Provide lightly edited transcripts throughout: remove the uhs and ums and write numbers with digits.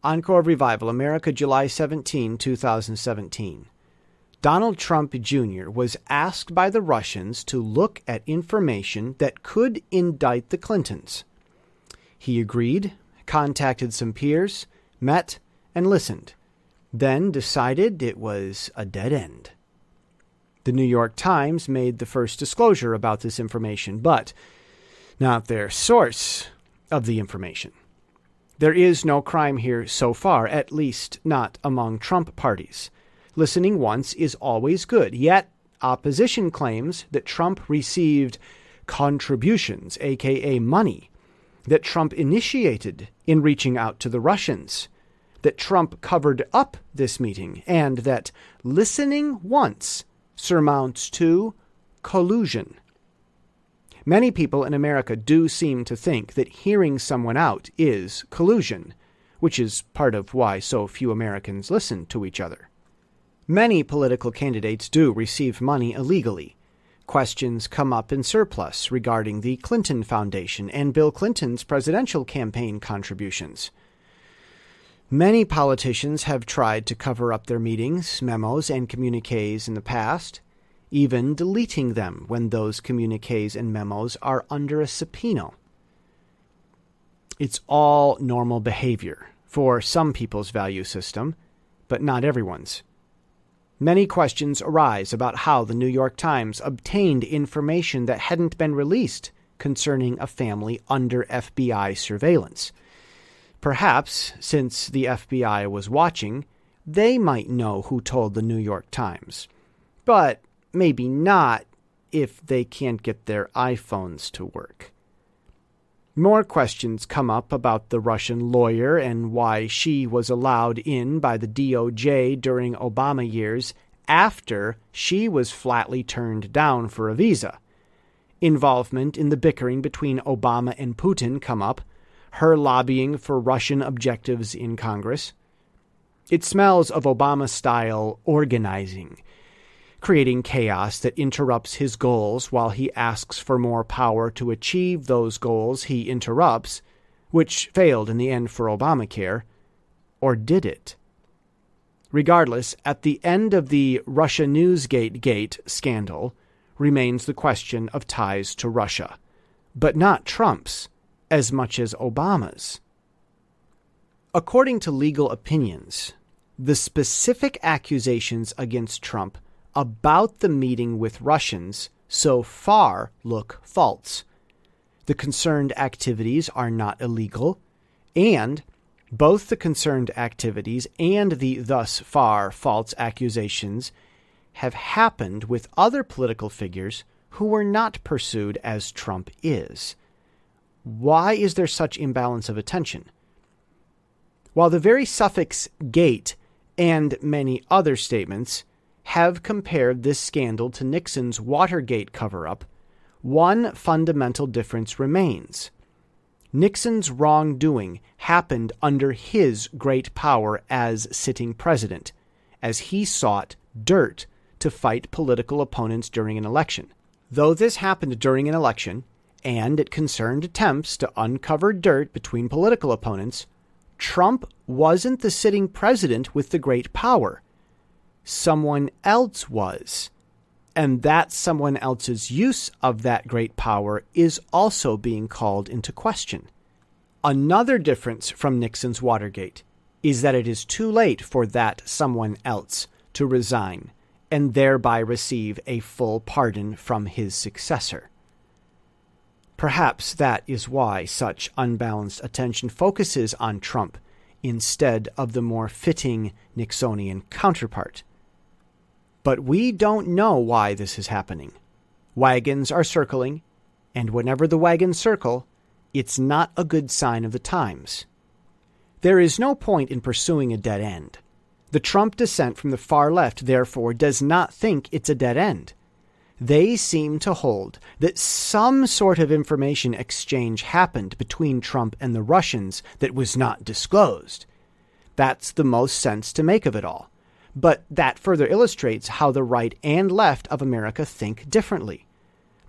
Encore Revival, America, July 17, 2017. Donald Trump Jr. was asked by the Russians to look at information that could indict the Clintons. He agreed, contacted some peers, met, and listened, then decided it was a dead end. The New York Times made the first disclosure about this information, but not their source of the information. There is no crime here so far, at least not among Trump parties. Listening once is always good, yet opposition claims that Trump received contributions, aka money, that Trump initiated in reaching out to the Russians, that Trump covered up this meeting, and that listening once surmounts to collusion. Many people in America do seem to think that hearing someone out is collusion, which is part of why so few Americans listen to each other. Many political candidates do receive money illegally. Questions come up in surplus regarding the Clinton Foundation and Bill Clinton's presidential campaign contributions. Many politicians have tried to cover up their meetings, memos, and communiques in the past, even deleting them when those communiques and memos are under a subpoena. It's all normal behavior for some people's value system, but not everyone's. Many questions arise about how the New York Times obtained information that hadn't been released concerning a family under FBI surveillance. Perhaps, since the FBI was watching, they might know who told the New York Times. But maybe not if they can't get their iPhones to work. More questions come up about the Russian lawyer and why she was allowed in by the DOJ during Obama years after she was flatly turned down for a visa. Involvement in the bickering between Obama and Putin come up, her lobbying for Russian objectives in Congress. It smells of Obama-style organizing, creating chaos that interrupts his goals while he asks for more power to achieve those goals he interrupts, which failed in the end for Obamacare. Or did it? Regardless, at the end of the Russia Newsgate scandal remains the question of ties to Russia, but not Trump's as much as Obama's. According to legal opinions, the specific accusations against Trump about the meeting with Russians so far look false. The concerned activities are not illegal, and both the concerned activities and the thus far false accusations have happened with other political figures who were not pursued as Trump is. Why is there such imbalance of attention? While the very suffix "gate" and many other statements have compared this scandal to Nixon's Watergate cover-up, one fundamental difference remains. Nixon's wrongdoing happened under his great power as sitting president, as he sought dirt to fight political opponents during an election. Though this happened during an election, and it concerned attempts to uncover dirt between political opponents, Trump wasn't the sitting president with the great power. Someone else was. And that someone else's use of that great power is also being called into question. Another difference from Nixon's Watergate is that it is too late for that someone else to resign and thereby receive a full pardon from his successor. Perhaps that is why such unbalanced attention focuses on Trump instead of the more fitting Nixonian counterpart. But we don't know why this is happening. Wagons are circling, and whenever the wagons circle, it's not a good sign of the times. There is no point in pursuing a dead end. The Trump dissent from the far left, therefore, does not think it's a dead end. They seem to hold that some sort of information exchange happened between Trump and the Russians that was not disclosed. That's the most sense to make of it all. But that further illustrates how the right and left of America think differently.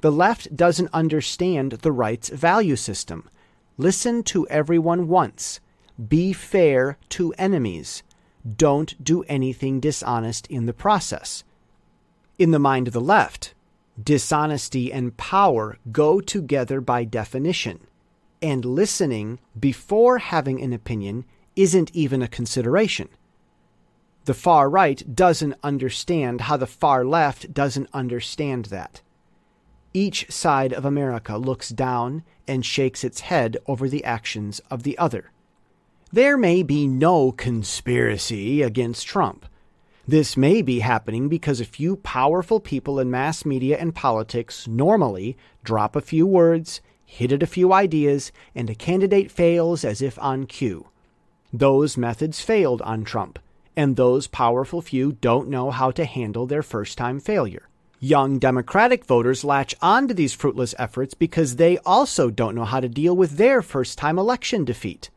The left doesn't understand the right's value system. Listen to everyone once. Be fair to enemies. Don't do anything dishonest in the process. In the mind of the left, dishonesty and power go together by definition, and listening before having an opinion isn't even a consideration. The far right doesn't understand how the far left doesn't understand that. Each side of America looks down and shakes its head over the actions of the other. There may be no conspiracy against Trump. This may be happening because a few powerful people in mass media and politics normally drop a few words, hit at a few ideas, and a candidate fails as if on cue. Those methods failed on Trump, and those powerful few don't know how to handle their first-time failure. Young Democratic voters latch on to these fruitless efforts because they also don't know how to deal with their first-time election defeat.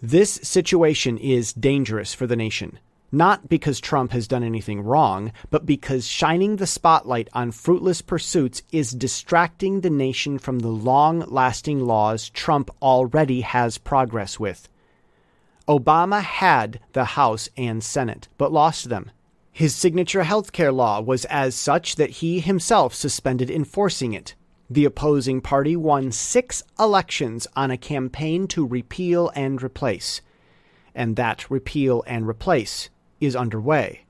This situation is dangerous for the nation, not because Trump has done anything wrong, but because shining the spotlight on fruitless pursuits is distracting the nation from the long-lasting laws Trump already has progress with. Obama had the House and Senate, but lost them. His signature healthcare law was as such that he himself suspended enforcing it. The opposing party won 6 elections on a campaign to repeal and replace. And that repeal and replace is underway.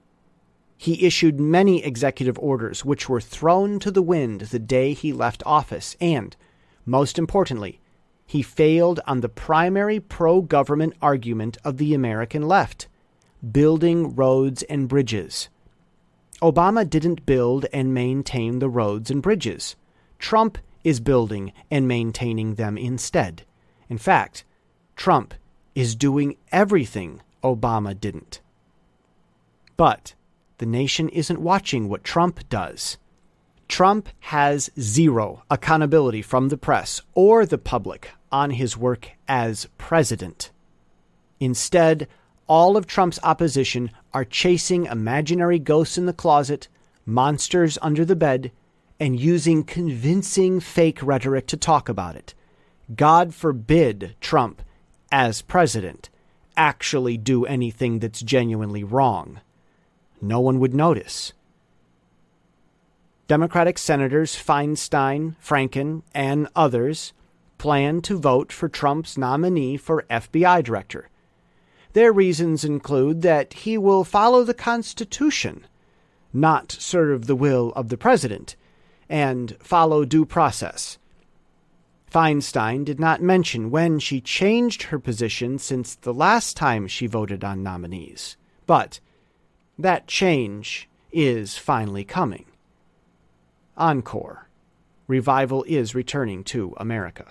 He issued many executive orders which were thrown to the wind the day he left office, and, most importantly, he failed on the primary pro-government argument of the American left, building roads and bridges. Obama didn't build and maintain the roads and bridges. Trump is building and maintaining them instead. In fact, Trump is doing everything Obama didn't. But the nation isn't watching what Trump does. Trump has zero accountability from the press or the public on his work as president. Instead, all of Trump's opposition are chasing imaginary ghosts in the closet, monsters under the bed, and using convincing fake rhetoric to talk about it. God forbid Trump, as president, actually do anything that's genuinely wrong. No one would notice. Democratic Senators Feinstein, Franken, and others plan to vote for Trump's nominee for FBI director. Their reasons include that he will follow the Constitution, not serve the will of the president, and follow due process. Feinstein did not mention when she changed her position since the last time she voted on nominees, but that change is finally coming. Encore. Revival is returning to America.